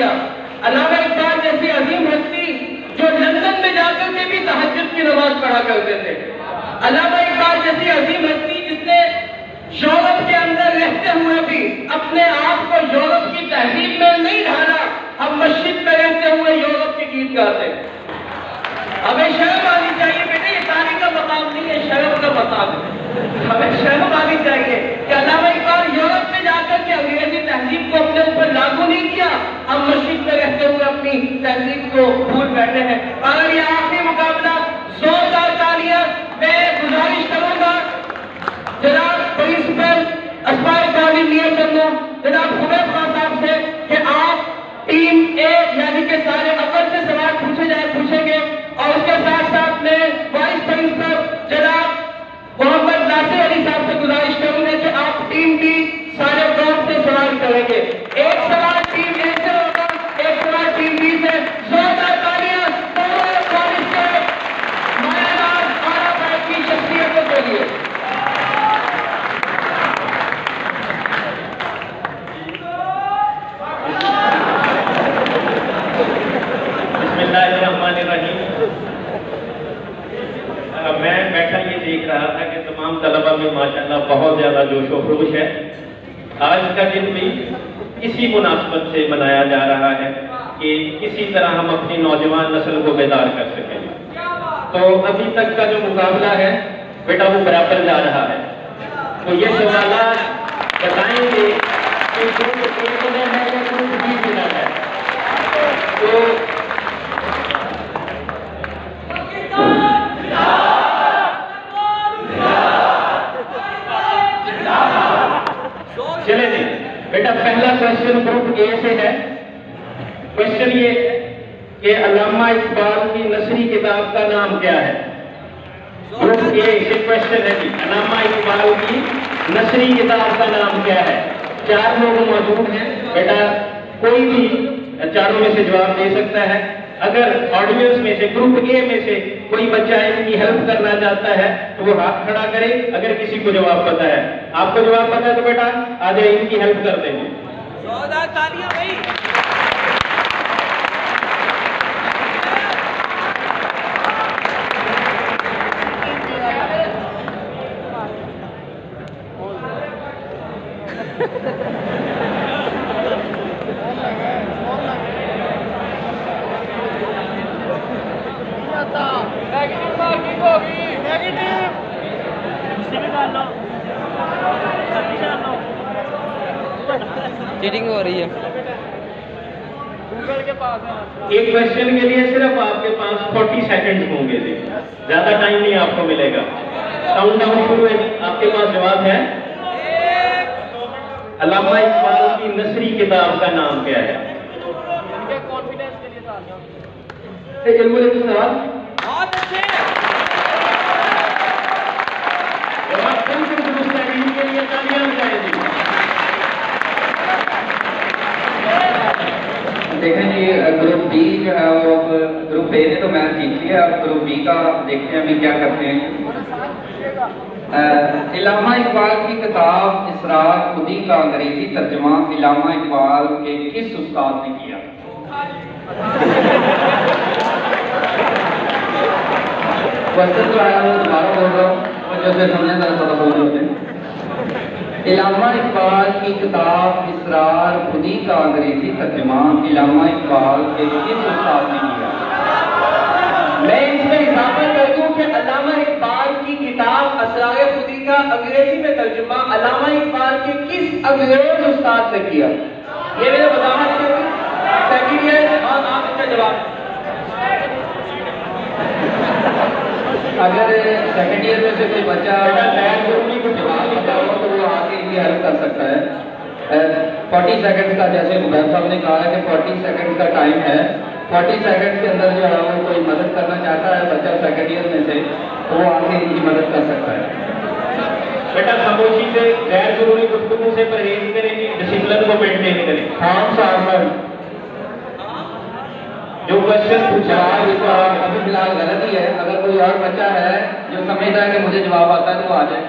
किया। अल्लामा इकबाल जैसी अजीम हस्ती जो लंदन में जाकर के भी तहज्जुद की नमाज पढ़ा करते थे। अल्लामा इकबाल जैसी अजीम हस्ती जिसने यूरोप के अंदर रहते हुए भी अपने आप को यूरोप की तहजीब में नहीं ढाला। हम मस्जिद में रहते हुए यूरोप के गीत गाते। हमें शर्म आनी चाहिए बेटे, ये तारीख का मकाम नहीं है, शर्म का मकाम है। हमें शर्म आनी चाहिए कि अल्लामा इकबाल यूरोप में जाकर के अंग्रेजी तहजीब को अपने ऊपर लागू नहीं किया। हम मस्जिद में रहते हुए अपनी तहजीब को भूल बैठे हैं। और ये आखिरी मुकाबला, जोरदार तालियां। मैं गुजारिश करूंगा जनाब प्रिंसिपल अस्पायर काजी मियां चंदू जनाब हुमैद खान साहब से कि आप टीम ए यानी कि सारे अव्वल से सवाल पूछेंगे और उसके साथ साथ में वाइस प्रिंसिपल जनाब मोहम्मद नासिर अली साहब से गुजारिश करूंगा कि आप टीम बी सारे ग्राउंड से सवाल करेंगे। एक सवाल टीम ए से होगा, एक सवाल टीम बी से। जोरदार तालियां पूरे कॉलेज से मायानाज आला भाई की शख्सियतों के लिए। मैं बैठा ये देख रहा था कि तमाम तलबा में माशाल्लाह बहुत ज़्यादा जोश व खरोश है। आज का दिन भी इसी मुनासबत से मनाया जा रहा है कि किसी तरह हम अपनी नौजवान नस्ल को बेदार कर सकें। तो अभी तक का जो मुकाबला है बेटा वो बराबर जा रहा है। तो ये सवाल बताएंगे कि ग्रुप ए विनर है या ग्रुप बी विनर है। तो चले जी बेटा, पहला क्वेश्चन ग्रुप ए से है। क्वेश्चन ये कि अल्लामा इकबाल की नसरी किताब का नाम क्या है। ग्रुप ए से क्वेश्चन है जी, अल्लामा इकबाल की नसरी किताब का नाम क्या है। 4 लोग मौजूद हैं बेटा, कोई भी चारों में से जवाब दे सकता है। अगर ऑडियंस में से ग्रुप ए में से कोई बच्चा इनकी हेल्प करना चाहता है तो वो हाथ खड़ा करे। अगर किसी को जवाब पता है, आपको जवाब पता है तो बेटा आ जाए, इनकी हेल्प कर देंगे। जोरदार तालियां भाई। चीटिंग हो रही है। गूगल के पास है। एक क्वेश्चन के लिए सिर्फ आपके पास 40 सेकंड्स होंगे जी, ज्यादा टाइम नहीं आपको मिलेगा। काउंटडाउन शुरू है, आपके पास जवाब है। अल्लामा इकबाल की नसरी किताब का नाम क्या है। कॉन्फिडेंस के लिए बहुत अच्छे के लिए तालियां बजाएंगे। देखें जी, ग्रुप बी जो है वो ग्रुप ए ने तो मैच जीत लिया। अब ग्रुप बी का देखते हैं अभी क्या करते हैं। अल्लामा इकबाल की किताब इसरार खुदी का अंग्रेजी तर्जुमा अल्लामा इकबाल के किस उस्ताद ने किया। क्वेश्चन जो है वो दोबारा बोल रहा हूँ, जैसे समझे ना थोड़ा बोल रहे थे। अल्लामा इकबाल की किताब इसरार खुदी का अंग्रेजी तर्जुमा अल्लामा इकबाल के किस उस्ताद ने किया। मैं इसमें इजाफा कर दूं कि अल्लामा इकबाल की किताब असरार खुदी का अंग्रेजी में तर्जुमा अल्लामा इकबाल के किस अंग्रेज उस्ताद ने किया। ये मेरा वजाहत है। सेकंड ईयर और आप इसका जवाब। अगर सेकंड ईयर में से कोई बच्चा जवाब पता हो तो वो आके इनकी हेल्प कर सकता है। 40 सेकंड का, जैसे मुबैन साहब ने कहा है कि 40 सेकंड का टाइम है। 40 सेकंड के अंदर जो है वो कोई मदद करना चाहता है बच्चा सेकंड ईयर में से, तो वो आके इनकी मदद कर सकता है। बेटा खामोशी से, गैर जरूरी गुफ्तगू से परहेज करेंगे, डिसिप्लिन को मेंटेन करें। हाँ साहब, जो क्वेश्चन पूछा अभी फिलहाल गलत ही है। अगर कोई और बच्चा है जो समझता है कि मुझे जवाब आता है तो आ जाए।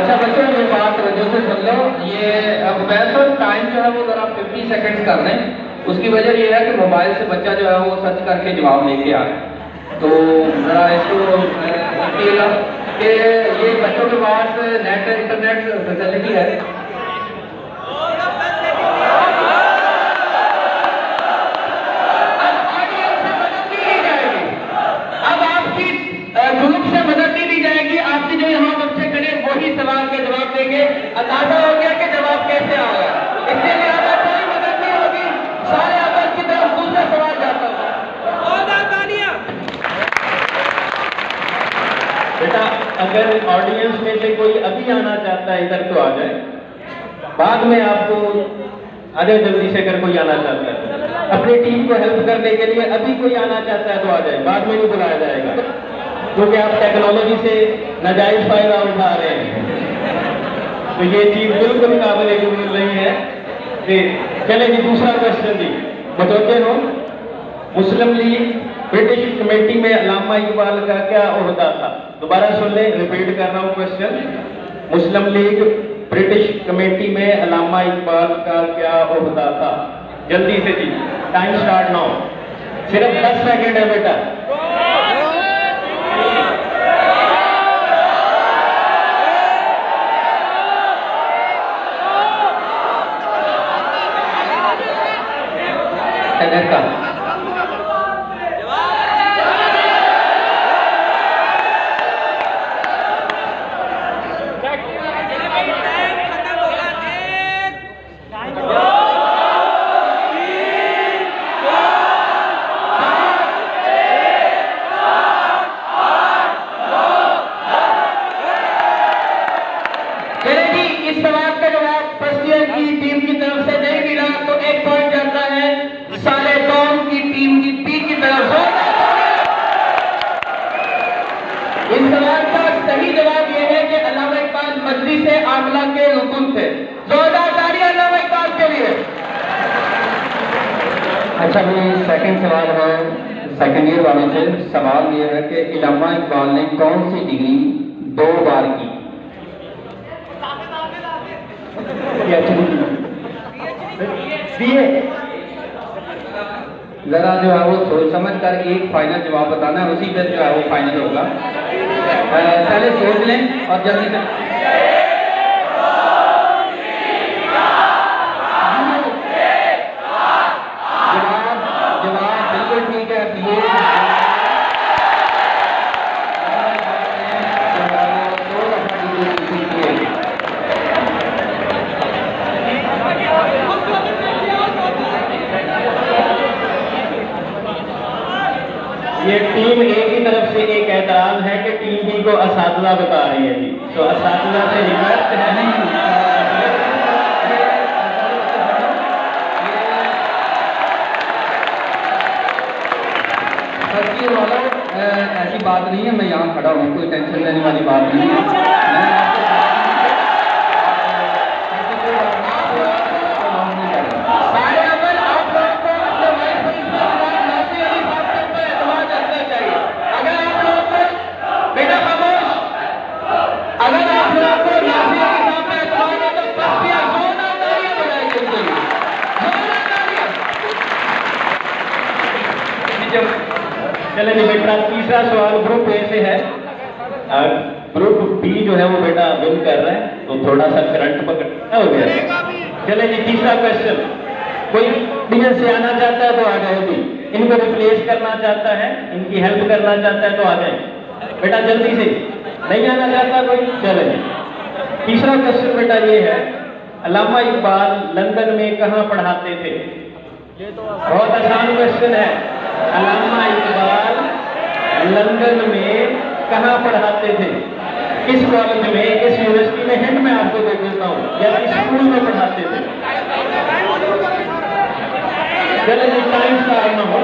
अच्छा बच्चों, ये बात तवज्जो से सुन लो। ये अब वैसे टाइम जो है वो जरा 50 सेकंड्स कर लें। उसकी वजह ये है कि मोबाइल से बच्चा जो है वो सर्च करके जवाब लेके आ रहा है, तो जरा इसको देखिएगा कि ये बच्चों के पास नेट इंटरनेट फैसिलिटी है। ग्रुप से मदद नहीं दी जाएगी। आपके जो यहाँ बच्चे खड़े वही सवाल के जवाब देंगे। अंदाजा हो गया कि जवाब कैसे आया, इसके लिहाजा कोई मदद नहीं होगी। सारे अव्वल की तरफ दूसरा सवाल जाता है। बेटा अगर ऑडियंस में से कोई अभी आना चाहता है इधर तो आ जाए, बाद में आपको आधे जल्दी से अगर कोई आना चाहता है अपनी टीम को हेल्प करने के लिए, अभी कोई आना चाहता है तो आ जाए, बाद में नहीं बुलाया जाएगा, क्योंकि आप टेक्नोलॉजी से नाजायज फायदा उठा रहे हैं। तो ये चीज बिल्कुल काबिल कबूल नहीं है। चले जी, दूसरा क्वेश्चन जी, बतौते हो मुस्लिम लीग ब्रिटिश कमेटी में अल्लामा इकबाल का क्या ओहदा था? दोबारा सुन ले, रिपीट कर रहा हूँ क्वेश्चन। मुस्लिम लीग ब्रिटिश कमेटी में अल्लामा इकबाल का क्या ओहदा था? जल्दी से जी, टाइम स्टार्ट नाउ। सिर्फ 10 सेकेंड है बेटा। का इस सवाल का जवाब फर्स्ट ईयर की टीम की तरफ से नहीं मिला तो 1 पॉइंट जाता है साले कौम की टीम की पी की तरफ से। इस सवाल का सही जवाब यह है कि अल्लामा इकबाल मजलिस आमला के रुकन थे। जोरदार तालियां अल्लामा इकबाल के लिए। अच्छा, ये सेकंड सवाल है सेकंड ईयर वालों से। सवाल ये है कि अल्लामा इकबाल ने कौन सी डिग्री 2 बार की? जरा जो है वो सोच समझ कर एक फाइनल जवाब बताना है, उसी पर जो है वो फाइनल होगा। पहले सोच लें और जल्दी से जवाब बिल्कुल ठीक है। ये टीम ए की तरफ से एक एतराज है कि टीम बी को असातिज़ा बता रही है जी, तो असातिज़ा से रिक्वेस्ट है। वालों ऐसी बात नहीं है, मैं यहाँ खड़ा हूँ, कोई टेंशन लेने वाली बात नहीं है। चले जी बेटा, तीसरा सवाल ग्रुप ए से है। ग्रुप बी जो है वो बेटा विन कर रहा है, तो थोड़ा सा करंट पकड़ना हो गया। चले जी, तीसरा क्वेश्चन। कोई ऑडियंस से आना चाहता है तो आ जाए जी, इनको रिप्लेस करना चाहता है, इनकी हेल्प करना चाहता है तो आ जाए बेटा जल्दी से। नहीं आना चाहता कोई? चले जी, तीसरा क्वेश्चन बेटा ये है, अल्लामा इकबाल लंदन में कहाँ पढ़ाते थे? बहुत आसान क्वेश्चन है। अल्लामा इकबाल लंदन में कहाँ पढ़ाते थे? किस कॉलेज में, किस यूनिवर्सिटी में? हिंट मैं आपको दे देता हूँ, या किस स्कूल में पढ़ाते थे? चलिए टाइम स्टार्ट ना हो।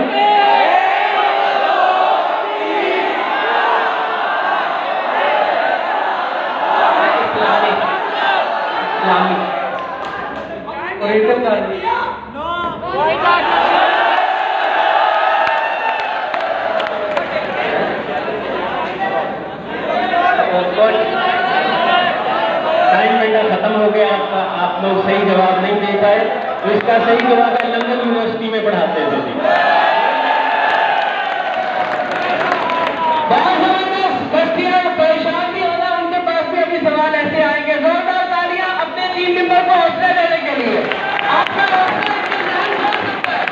खत्म हो गया आपका, आप लोग सही जवाब नहीं दे पाए, तो इसका सही जवाब है लंदन यूनिवर्सिटी में पढ़ाते थे जी। बहुत जबरदस्त, बस्तियां परेशान भी होना, उनके पास भी अभी सवाल ऐसे आएंगे। जोरदार तालियां अपने टीम मेंबर को हौसला देने के लिए। आपका हौसला इसके जान छोड़ सकता है।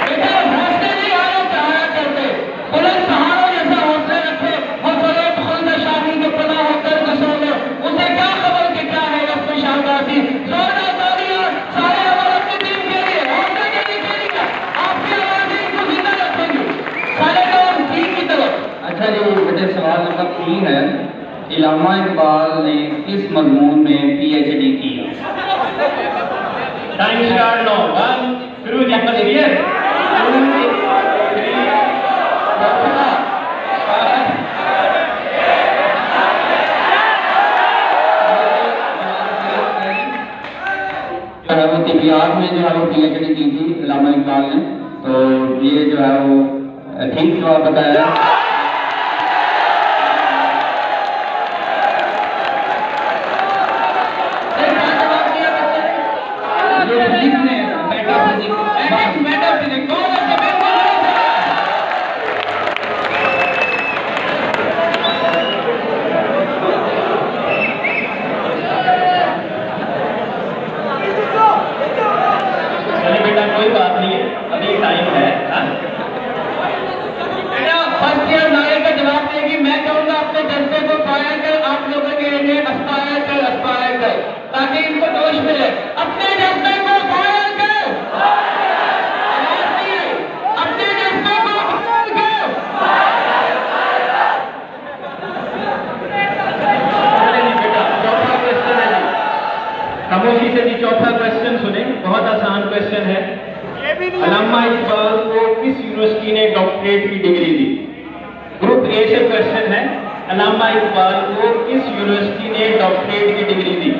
बेटा हौसले नहीं हारो सहारा करते, बुलंद पहाड़ों जैसा हौसला रखे। हौसले खुल्द शाही के पना होकर गुस्सों में, उसे क्या खबर कि क्या है रस्म शाहबाजी। जोरदार तालियां सारे अमर अपनी टीम के लिए, हौसला देने के लिए। आपकी आवाजें इनको जिंदा रखेंगी। सारे लोग टीम की तरफ। अच्छा जी, बेटे सवाल नंबर 3 है, इलामा इकबाल ने किस मजमून में PhD की? टाइम स्टार्ट नो 1 शुरू जी बस ये 2 जो है वो तिबियात में जो है वो PhD की थी इलामा इकबाल ने, तो ये जो है वो ठीक जवाब बताया। चलिए बेटा कोई बात नहीं है, अभी टाइम है। फर्स्ट ईयर नारे का जवाब देगी। मैं कहूंगा अपने जज्बे को फायर कर, आप लोगों के लिए एस्पायर कर, ताकि इनको जोश मिले। अपने जज्बे को फायर कर, आवाज नहीं आई। अपने जज्बे को फायर कर। चलिए जी बेटा चौथा क्वेश्चन है जी, खामोशी से जी चौथा क्वेश्चन सुने, बहुत आसान क्वेश्चन है। अल्लामा इकबाल को किस यूनिवर्सिटी ने डॉक्टरेट की डिग्री दी? ग्रुप ए से क्वेश्चन है, अल्लामा इकबाल को किस यूनिवर्सिटी ने डॉक्टरेट की degree the?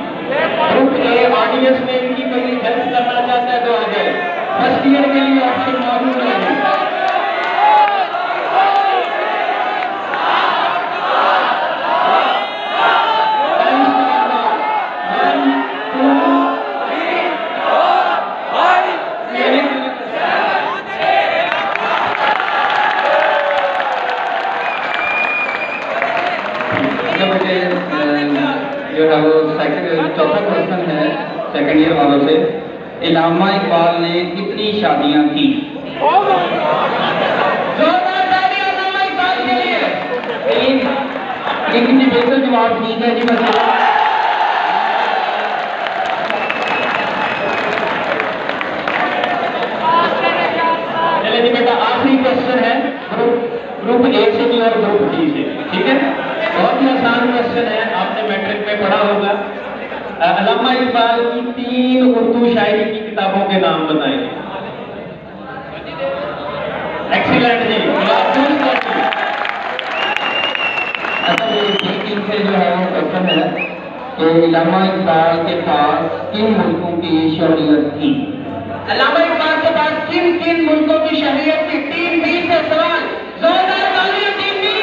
Group a audience में इनकी कोई हेल्प करना चाहता है तो आ जाए, फर्स्ट ईयर के लिए ऑप्शन मौजूद है। जो है वो चौथा क्वेश्चन है सेकंड ईयर वालों से, इलामा इकबाल ने कितनी शादियां की? जोरदार तालियां अल्लामा इकबाल के लिए। लेकिन ये बिल्कुल जवाब ठीक है जी। बस चलिए जी बेटा आखिरी क्वेश्चन है ग्रुप ए से भी और ग्रुप डी से, ठीक है? बहुत ही आसान क्वेश्चन है, आपने मैट्रिक में पढ़ा होगा। अल्लामा इकबाल की 3 उर्दू शायरी की किताबों के नाम बताएंगे। एक्सीलेंट जी, अच्छा ये टीम से जो है वो क्वेश्चन है कि इलामा इकबाल के पास किन मुल्कों की शहरियत थी? अल्लामा इकबाल के पास किन किन मुल्कों की शहरियत की? टीम बी से सवाल। जोरदार तालियां टीम बी।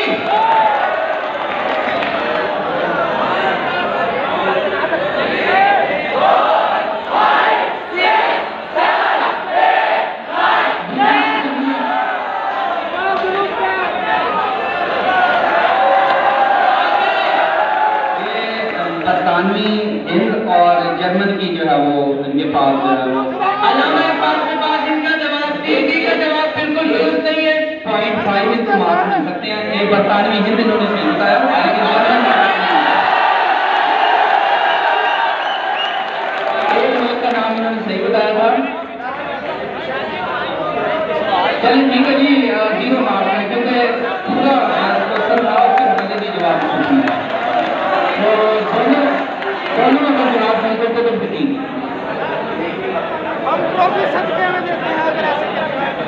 बरतानवी, हिंद और जर्मन की जो है वो इनके पास अल्लामा इकबाल के पास इनका जवाब, टीम बी का जवाब बिल्कुल दुरुस्त नहीं है। 0.5 इसको मार्क्स मिल सकते हैं। एक बरतानवी हिंद इन्होंने सही बताया, लेकिन जर्मन एक मुल्क का नाम इन्होंने सही बताया था। चलिए ठीक है जी, 0 मार्क्स है क्योंकि पूरा क्वेश्चन था उसके पहले भी जवाब पूछना है, तो दोनों अगर जवाब नहीं करते तो ठीक। हम ट्रॉफी सदके में देते हैं अगर ऐसे करते हैं।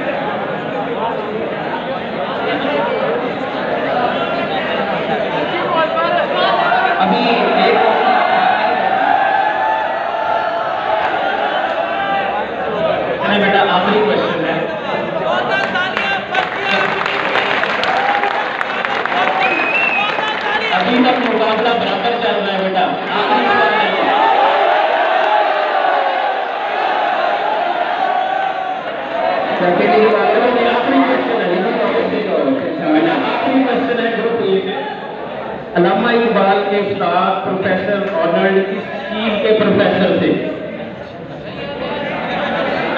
अभी एक नहीं बेटा आखिरी क्वेश्चन है। अभी तक मुकाबला बराबर चल रहा है बेटा, आखिरी सवाल है। अल्लामा इकबाल के उस्ताद प्रोफेसर ऑनर्ड किस चीज के प्रोफेसर थे?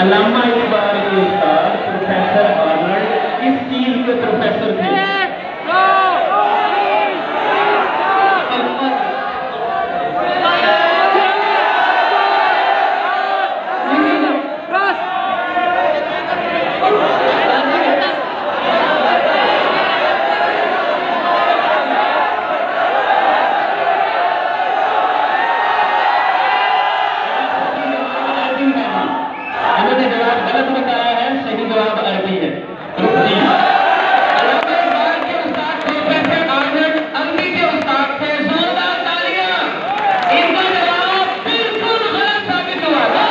अल्लामा इकबाल के उस्ताद प्रोफेसर ऑनर्ड किस चीज के प्रोफेसर थे? इन्होंने जवाब गलत बताया है, सही जवाब अरबी है। अल्लामा इकबाल के उस्ताद प्रोफेसर ऑनर्ड अरबी के उस्ताद थे। जोरदार तालियां। इनका जवाब बिल्कुल गलत साबित हुआ था।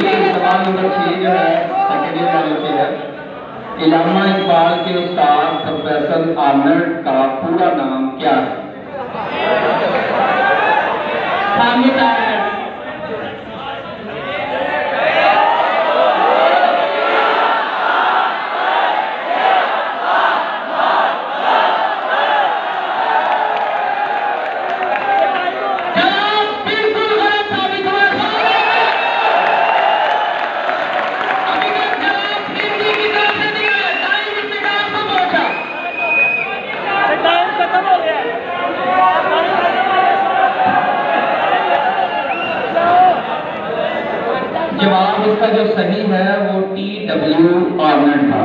ये सवाल नंबर 6 जो है सेकेंड ईयर वाले से है। अल्लामा इकबाल के उस्ताद प्रोफेसर आर्नल्ड का पूरा नाम क्या है? हामिद आर्नल्ड। जवाब बिल्कुल गलत साबित हुआ। अभी तक जवाब हिंदी की तरफ से दिया है। टाइम इंतजार को पहुंचा। टाइम खत्म हो गया है। जवाब इसका जो सही है वो T.W. आर्नल्ड था।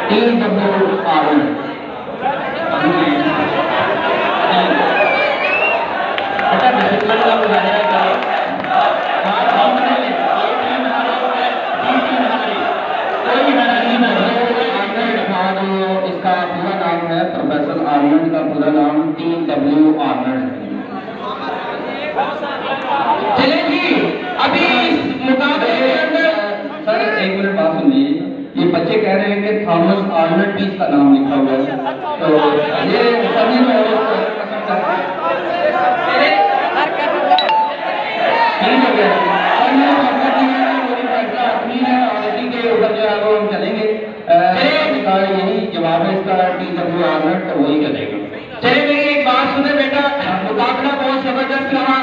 T.W. आर्नल्ड। बेटा डिसिप्लिन का मुजाहिरा करो। बात हमने ली, ये टीम हारी है, टीम हारी, कोई हैरानी नहीं है। आर्नल्ड था जो इसका पूरा नाम है, प्रोफेसर आर्नल्ड का पूरा नाम T.W. आर्नल्ड है। चले जी, अभी इस मुकाबले के अंदर सर एक मिनट बात सुनिए। ये बच्चे कह रहे हैं कि थॉमस आर्नल्ड भी इसका नाम लिखा हुआ है, तो ये सभी में ठीक हो गया। और ये फैसला किया है, वही फैसला अपनी है और इसी के ऊपर जो है वो हम चलेंगे। यही जवाब है इसका T.W. आर्नल्ड, तो वही चलेगा। चले मेरी एक बात सुने बेटा, मुकाबला बहुत जबरदस्त रहा।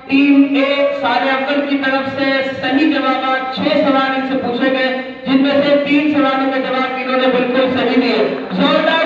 टीम ए सारे अव्वल की तरफ से सही जवाब 6 सवाल इनसे पूछे गए, जिनमें से 3 सवालों के जवाब इन्होंने बिल्कुल सही दिए। जोरदार